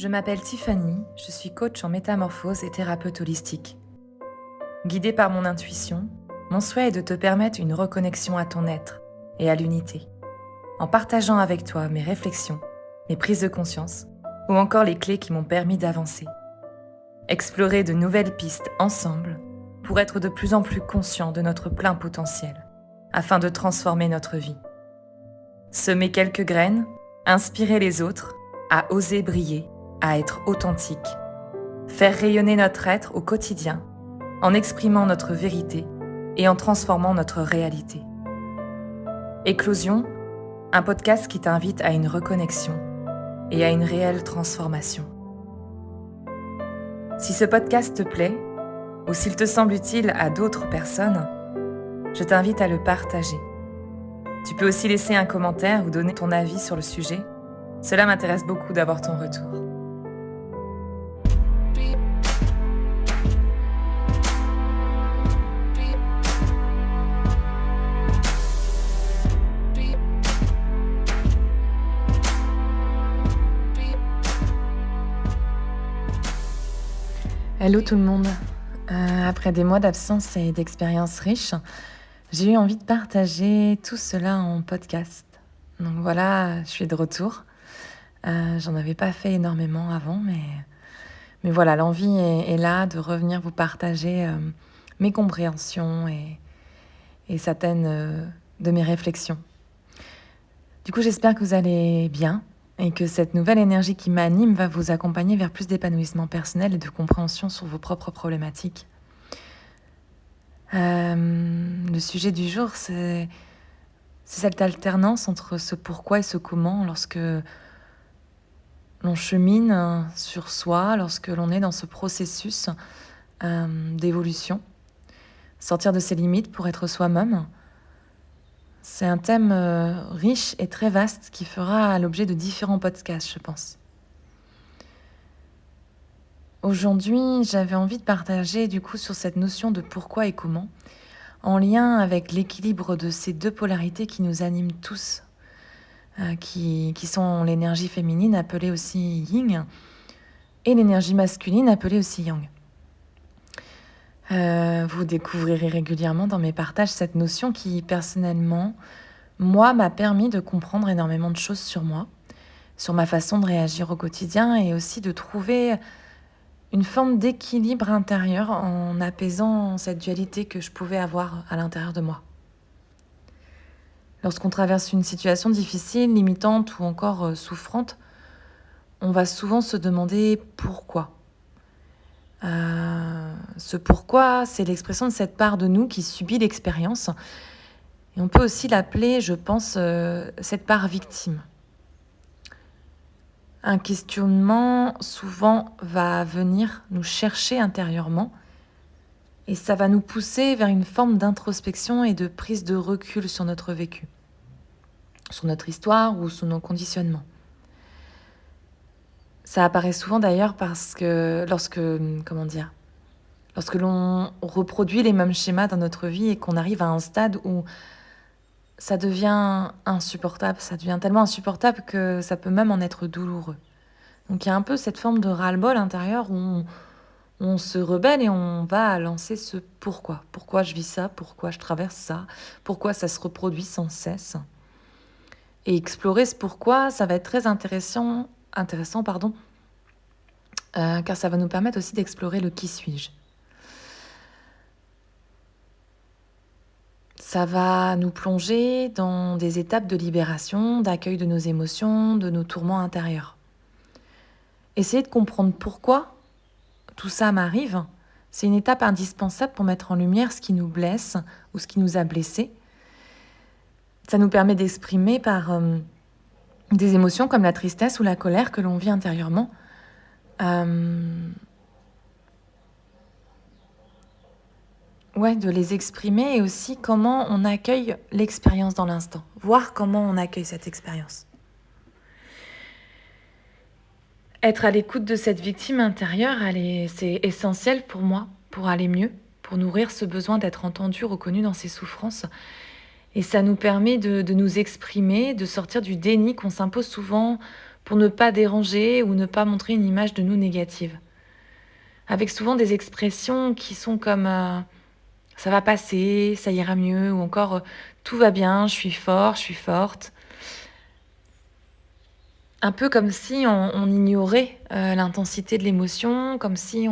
Je m'appelle Tiffany, je suis coach en métamorphose et thérapeute holistique. Guidée par mon intuition, mon souhait est de te permettre une reconnexion à ton être et à l'unité, en partageant avec toi mes réflexions, mes prises de conscience ou encore les clés qui m'ont permis d'avancer. Explorer de nouvelles pistes ensemble pour être de plus en plus conscient de notre plein potentiel, afin de transformer notre vie. Semer quelques graines, inspirer les autres à oser briller, à être authentique, faire rayonner notre être au quotidien, en exprimant notre vérité et en transformant notre réalité. Éclosion, un podcast qui t'invite à une reconnexion et à une réelle transformation. Si ce podcast te plaît, ou s'il te semble utile à d'autres personnes, je t'invite à le partager. Tu peux aussi laisser un commentaire ou donner ton avis sur le sujet. Cela m'intéresse beaucoup d'avoir ton retour. Hello tout le monde. Après des mois d'absence et d'expériences riches, j'ai eu envie de partager tout cela en podcast. Donc voilà, je suis de retour. J'en avais pas fait énormément avant, mais voilà, l'envie est là de revenir vous partager mes compréhensions et certaines de mes réflexions. Du coup, j'espère que vous allez bien et que cette nouvelle énergie qui m'anime va vous accompagner vers plus d'épanouissement personnel et de compréhension sur vos propres problématiques. Le sujet du jour, c'est cette alternance entre ce pourquoi et ce comment lorsque l'on chemine sur soi, lorsque l'on est dans ce processus d'évolution. Sortir de ses limites pour être soi-même. C'est un thème riche et très vaste qui fera l'objet de différents podcasts, je pense. Aujourd'hui, j'avais envie de partager du coup sur cette notion de pourquoi et comment, en lien avec l'équilibre de ces deux polarités qui nous animent tous, qui sont l'énergie féminine appelée aussi yin et l'énergie masculine appelée aussi yang. Vous découvrirez régulièrement dans mes partages cette notion qui, personnellement, moi, m'a permis de comprendre énormément de choses sur moi, sur ma façon de réagir au quotidien et aussi de trouver une forme d'équilibre intérieur en apaisant cette dualité que je pouvais avoir à l'intérieur de moi. Lorsqu'on traverse une situation difficile, limitante ou encore souffrante, on va souvent se demander pourquoi. Ce pourquoi, c'est l'expression de cette part de nous qui subit l'expérience. Et on peut aussi l'appeler, je pense, cette part victime. Un questionnement, souvent, va venir nous chercher intérieurement et ça va nous pousser vers une forme d'introspection et de prise de recul sur notre vécu, sur notre histoire ou sur nos conditionnements. Ça apparaît souvent d'ailleurs parce que lorsque l'on reproduit les mêmes schémas dans notre vie et qu'on arrive à un stade où ça devient insupportable, ça devient tellement insupportable que ça peut même en être douloureux. Donc il y a un peu cette forme de ras-le-bol intérieur où on se rebelle et on va lancer ce pourquoi. Pourquoi je vis ça, pourquoi je traverse ça, pourquoi ça se reproduit sans cesse. Et explorer ce pourquoi, ça va être très intéressant, car ça va nous permettre aussi d'explorer le qui suis-je. Ça va nous plonger dans des étapes de libération, d'accueil de nos émotions, de nos tourments intérieurs. Essayer de comprendre pourquoi tout ça m'arrive, c'est une étape indispensable pour mettre en lumière ce qui nous blesse ou ce qui nous a blessés. Ça nous permet d'exprimer par des émotions comme la tristesse ou la colère que l'on vit intérieurement. De les exprimer et aussi comment on accueille l'expérience dans l'instant. Voir comment on accueille cette expérience. Être à l'écoute de cette victime intérieure, c'est essentiel pour moi, pour aller mieux, pour nourrir ce besoin d'être entendu, reconnu dans ses souffrances. Et ça nous permet de nous exprimer, de sortir du déni qu'on s'impose souvent pour ne pas déranger ou ne pas montrer une image de nous négative. Avec souvent des expressions qui sont comme ça va passer, ça ira mieux, ou encore tout va bien, je suis fort, je suis forte. Un peu comme si on ignorait l'intensité de l'émotion, comme si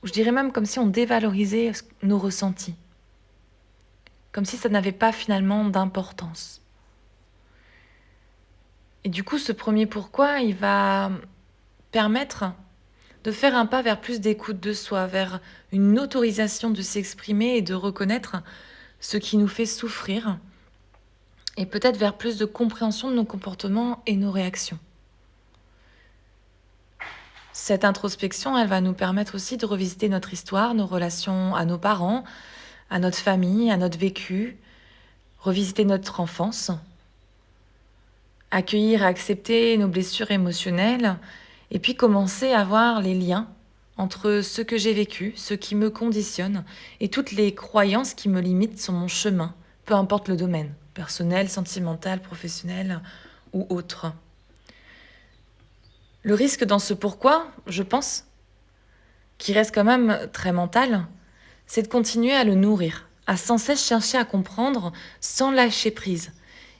je dirais même comme si on dévalorisait nos ressentis, comme si ça n'avait pas finalement d'importance. Et du coup, ce premier pourquoi, il va permettre de faire un pas vers plus d'écoute de soi, vers une autorisation de s'exprimer et de reconnaître ce qui nous fait souffrir, et peut-être vers plus de compréhension de nos comportements et nos réactions. Cette introspection, elle va nous permettre aussi de revisiter notre histoire, nos relations à nos parents, à notre famille, à notre vécu, revisiter notre enfance, accueillir et accepter nos blessures émotionnelles, et puis commencer à voir les liens entre ce que j'ai vécu, ce qui me conditionne, et toutes les croyances qui me limitent sur mon chemin, peu importe le domaine, personnel, sentimental, professionnel ou autre. Le risque dans ce pourquoi, je pense, qui reste quand même très mental, c'est de continuer à le nourrir, à sans cesse chercher à comprendre sans lâcher prise,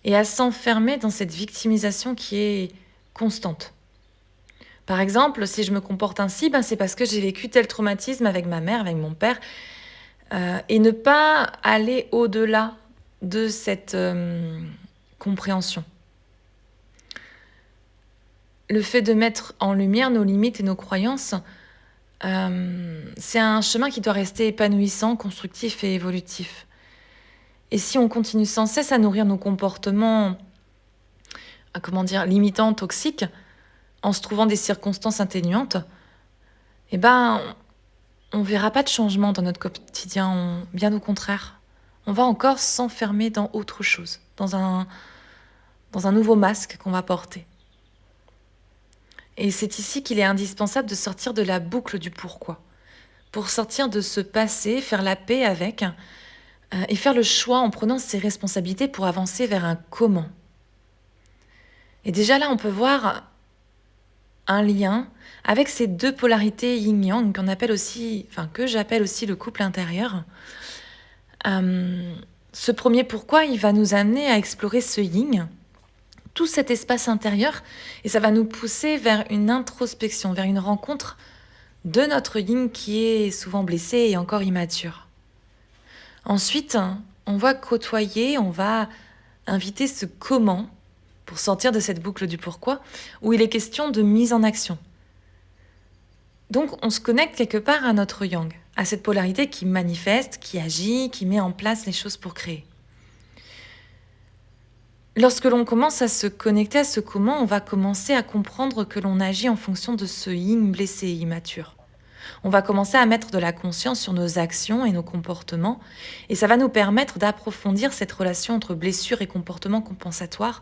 et à s'enfermer dans cette victimisation qui est constante. Par exemple, si je me comporte ainsi, c'est parce que j'ai vécu tel traumatisme avec ma mère, avec mon père, et ne pas aller au-delà de cette compréhension. Le fait de mettre en lumière nos limites et nos croyances, c'est un chemin qui doit rester épanouissant, constructif et évolutif. Et si on continue sans cesse à nourrir nos comportements, limitants, toxiques, en se trouvant des circonstances atténuantes, on ne verra pas de changement dans notre quotidien, bien au contraire. On va encore s'enfermer dans autre chose, dans un nouveau masque qu'on va porter. Et c'est ici qu'il est indispensable de sortir de la boucle du pourquoi, pour sortir de ce passé, faire la paix avec, et faire le choix en prenant ses responsabilités pour avancer vers un comment. Et déjà là, on peut voir un lien avec ces deux polarités yin-yang que j'appelle aussi le couple intérieur. Ce premier pourquoi, il va nous amener à explorer ce yin, tout cet espace intérieur, et ça va nous pousser vers une introspection, vers une rencontre de notre yin qui est souvent blessé et encore immature. Ensuite, on va côtoyer, on va inviter ce comment pour sortir de cette boucle du pourquoi, où il est question de mise en action. Donc on se connecte quelque part à notre yang, à cette polarité qui manifeste, qui agit, qui met en place les choses pour créer. Lorsque l'on commence à se connecter à ce comment, on va commencer à comprendre que l'on agit en fonction de ce yin blessé et immature. On va commencer à mettre de la conscience sur nos actions et nos comportements, et ça va nous permettre d'approfondir cette relation entre blessures et comportements compensatoires,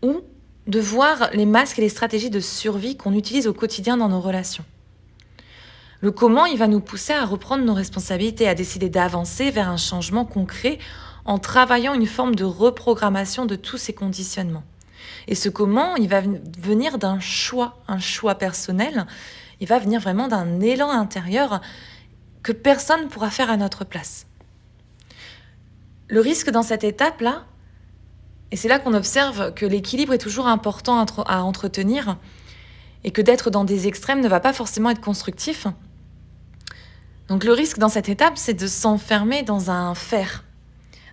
ou de voir les masques et les stratégies de survie qu'on utilise au quotidien dans nos relations. Le comment, il va nous pousser à reprendre nos responsabilités, à décider d'avancer vers un changement concret en travaillant une forme de reprogrammation de tous ces conditionnements. Et ce comment, il va venir d'un choix, un choix personnel. Il va venir vraiment d'un élan intérieur que personne ne pourra faire à notre place. Le risque dans cette étape-là, et c'est là qu'on observe que l'équilibre est toujours important à entretenir, et que d'être dans des extrêmes ne va pas forcément être constructif. Donc le risque dans cette étape, c'est de s'enfermer dans un faire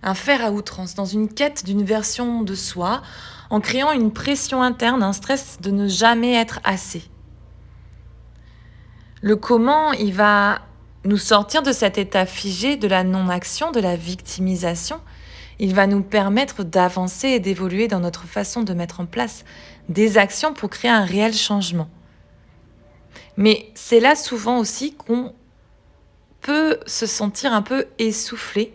à outrance, dans une quête d'une version de soi, en créant une pression interne, un stress de ne jamais être assez. Le comment, il va nous sortir de cet état figé de la non-action, de la victimisation. Il va nous permettre d'avancer et d'évoluer dans notre façon de mettre en place des actions pour créer un réel changement. Mais c'est là souvent aussi qu'on peut se sentir un peu essoufflé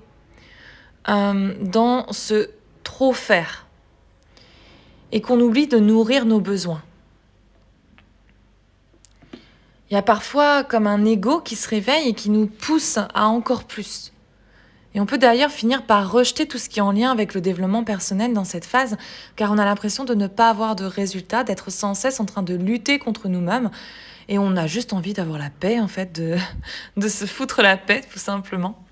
dans ce trop faire et qu'on oublie de nourrir nos besoins. Il y a parfois comme un ego qui se réveille et qui nous pousse à encore plus. Et on peut d'ailleurs finir par rejeter tout ce qui est en lien avec le développement personnel dans cette phase, car on a l'impression de ne pas avoir de résultats, d'être sans cesse en train de lutter contre nous-mêmes, et on a juste envie d'avoir la paix, en fait, de se foutre la paix, tout simplement.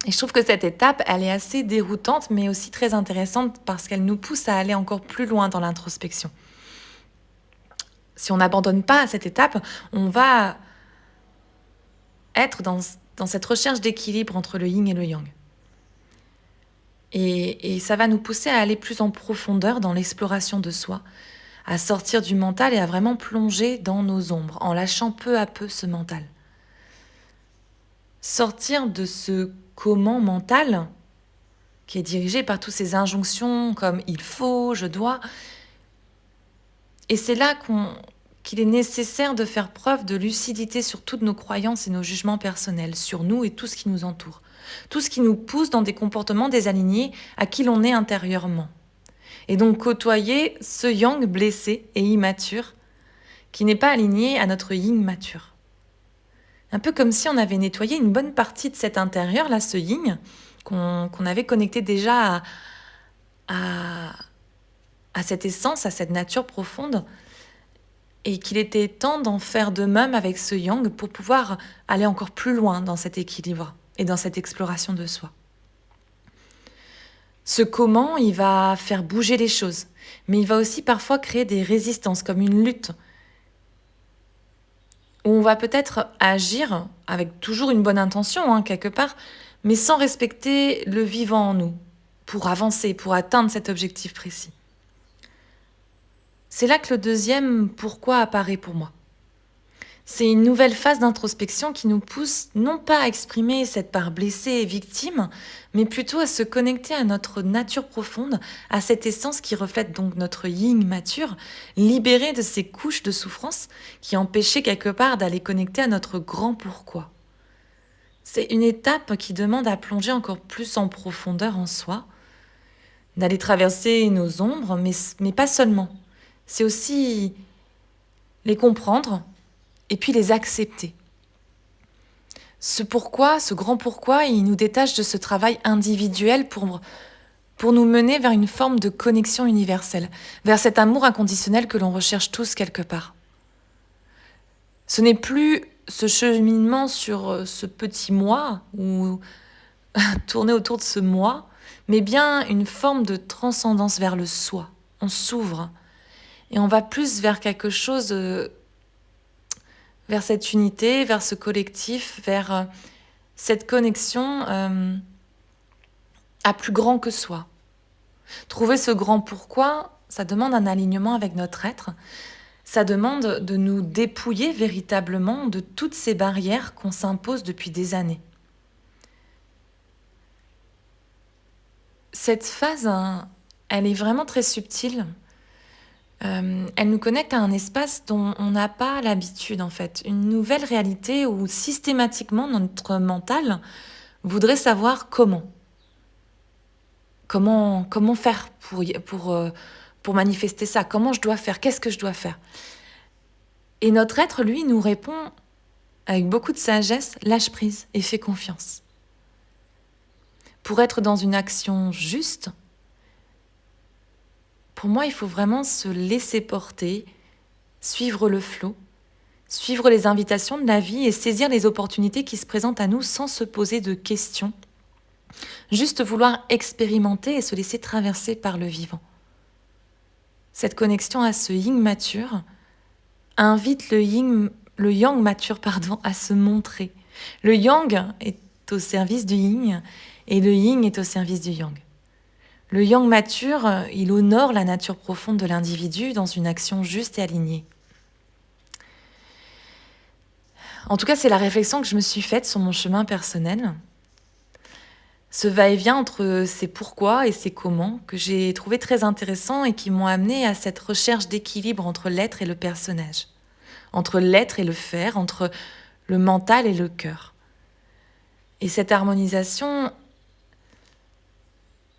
Et je trouve que cette étape, elle est assez déroutante, mais aussi très intéressante parce qu'elle nous pousse à aller encore plus loin dans l'introspection. Si on n'abandonne pas cette étape, on va être dans cette recherche d'équilibre entre le yin et le yang. Et ça va nous pousser à aller plus en profondeur dans l'exploration de soi, à sortir du mental et à vraiment plonger dans nos ombres, en lâchant peu à peu ce mental. Sortir de ce comment mental qui est dirigé par toutes ces injonctions comme il faut, je dois. Et c'est là qu'il est nécessaire de faire preuve de lucidité sur toutes nos croyances et nos jugements personnels, sur nous et tout ce qui nous entoure. Tout ce qui nous pousse dans des comportements désalignés à qui l'on est intérieurement. Et donc côtoyer ce yang blessé et immature qui n'est pas aligné à notre yin mature. Un peu comme si on avait nettoyé une bonne partie de cet intérieur, là, ce yin, qu'on avait connecté déjà à cette essence, à cette nature profonde, et qu'il était temps d'en faire de même avec ce yang pour pouvoir aller encore plus loin dans cet équilibre et dans cette exploration de soi. Ce comment, il va faire bouger les choses, mais il va aussi parfois créer des résistances, comme une lutte, où on va peut-être agir avec toujours une bonne intention, quelque part, mais sans respecter le vivant en nous, pour avancer, pour atteindre cet objectif précis. C'est là que le deuxième pourquoi apparaît pour moi. C'est une nouvelle phase d'introspection qui nous pousse non pas à exprimer cette part blessée et victime, mais plutôt à se connecter à notre nature profonde, à cette essence qui reflète donc notre yin mature, libérée de ces couches de souffrance qui empêchaient quelque part d'aller connecter à notre grand pourquoi. C'est une étape qui demande à plonger encore plus en profondeur en soi, d'aller traverser nos ombres, mais pas seulement. C'est aussi les comprendre et puis les accepter. Ce pourquoi, ce grand pourquoi, il nous détache de ce travail individuel pour nous mener vers une forme de connexion universelle, vers cet amour inconditionnel que l'on recherche tous quelque part. Ce n'est plus ce cheminement sur ce petit moi ou tourner autour de ce moi, mais bien une forme de transcendance vers le soi. On s'ouvre et on va plus vers quelque chose, vers cette unité, vers ce collectif, vers cette connexion à plus grand que soi. Trouver ce grand pourquoi, ça demande un alignement avec notre être. Ça demande de nous dépouiller véritablement de toutes ces barrières qu'on s'impose depuis des années. Cette phase, elle est vraiment très subtile. Elle nous connecte à un espace dont on n'a pas l'habitude en fait. Une nouvelle réalité où systématiquement notre mental voudrait savoir comment. Comment faire pour manifester ça? Comment je dois faire? Qu'est-ce que je dois faire? Et notre être, lui, nous répond avec beaucoup de sagesse, lâche prise et fais confiance. Pour être dans une action juste, pour moi, il faut vraiment se laisser porter, suivre le flot, suivre les invitations de la vie et saisir les opportunités qui se présentent à nous sans se poser de questions. Juste vouloir expérimenter et se laisser traverser par le vivant. Cette connexion à ce yin mature invite le yang mature à se montrer. Le yang est au service du yin et le yin est au service du yang. Le yang mature, il honore la nature profonde de l'individu dans une action juste et alignée. En tout cas, c'est la réflexion que je me suis faite sur mon chemin personnel. Ce va-et-vient entre ces pourquoi et ces comment que j'ai trouvé très intéressant et qui m'ont amené à cette recherche d'équilibre entre l'être et le personnage, entre l'être et le faire, entre le mental et le cœur. Et cette harmonisation,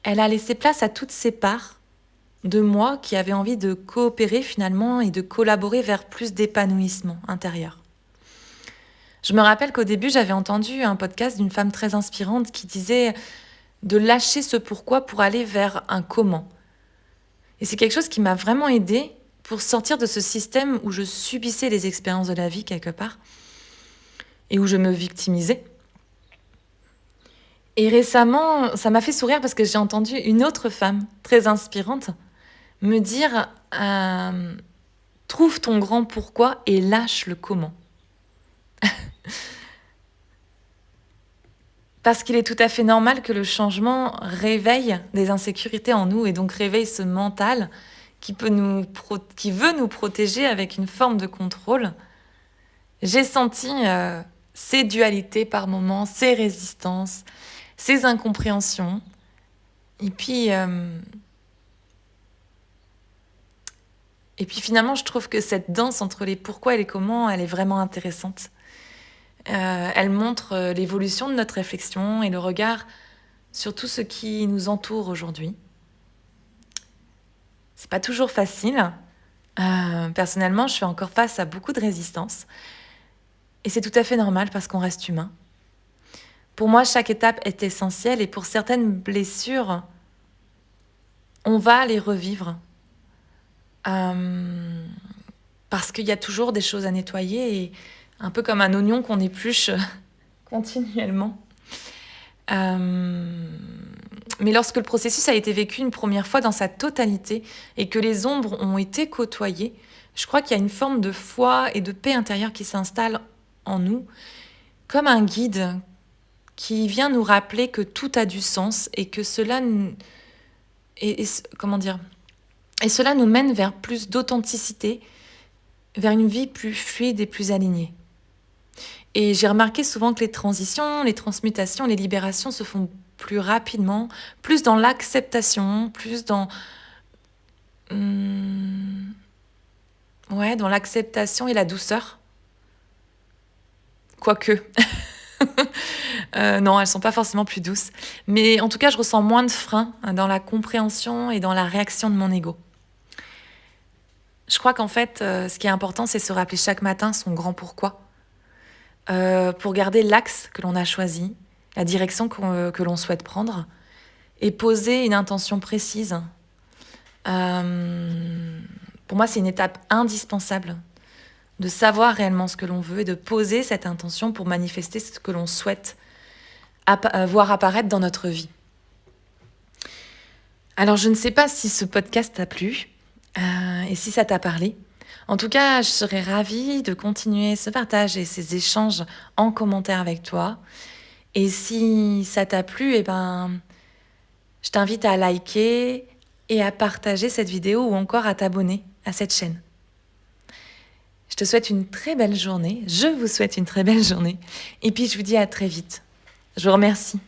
elle a laissé place à toutes ces parts de moi qui avaient envie de coopérer finalement et de collaborer vers plus d'épanouissement intérieur. Je me rappelle qu'au début, j'avais entendu un podcast d'une femme très inspirante qui disait de lâcher ce pourquoi pour aller vers un comment. Et c'est quelque chose qui m'a vraiment aidée pour sortir de ce système où je subissais les expériences de la vie quelque part et où je me victimisais. Et récemment, ça m'a fait sourire parce que j'ai entendu une autre femme très inspirante me dire trouve ton grand pourquoi et lâche le comment. Parce qu'il est tout à fait normal que le changement réveille des insécurités en nous et donc réveille ce mental qui veut nous protéger avec une forme de contrôle. J'ai senti ces dualités par moments, ces résistances, ces incompréhensions. Et puis finalement, je trouve que cette danse entre les pourquoi et les comment, elle est vraiment intéressante. Elle montre l'évolution de notre réflexion et le regard sur tout ce qui nous entoure aujourd'hui. C'est pas toujours facile. Personnellement, je suis encore face à beaucoup de résistance. Et c'est tout à fait normal parce qu'on reste humain. Pour moi, chaque étape est essentielle et pour certaines blessures, on va les revivre. Parce qu'il y a toujours des choses à nettoyer et un peu comme un oignon qu'on épluche continuellement. Mais lorsque le processus a été vécu une première fois dans sa totalité et que les ombres ont été côtoyées, je crois qu'il y a une forme de foi et de paix intérieure qui s'installe en nous, comme un guide qui vient nous rappeler que tout a du sens et que cela cela nous mène vers plus d'authenticité, vers une vie plus fluide et plus alignée. Et j'ai remarqué souvent que les transitions, les transmutations, les libérations se font plus rapidement, plus dans l'acceptation, plus dans dans l'acceptation et la douceur. Quoique. Non, elles sont pas forcément plus douces. Mais en tout cas, je ressens moins de frein dans la compréhension et dans la réaction de mon ego. Je crois qu'en fait, ce qui est important, c'est se rappeler chaque matin son grand pourquoi. Pour garder l'axe que l'on a choisi, la direction que l'on souhaite prendre, et poser une intention précise. Pour moi, c'est une étape indispensable de savoir réellement ce que l'on veut et de poser cette intention pour manifester ce que l'on souhaite voir apparaître dans notre vie. Alors, je ne sais pas si ce podcast t'a plu et si ça t'a parlé. En tout cas, je serais ravie de continuer ce partage et ces échanges en commentaire avec toi. Et si ça t'a plu, je t'invite à liker et à partager cette vidéo ou encore à t'abonner à cette chaîne. Je te souhaite une très belle journée. Je vous souhaite une très belle journée. Et puis, je vous dis à très vite. Je vous remercie.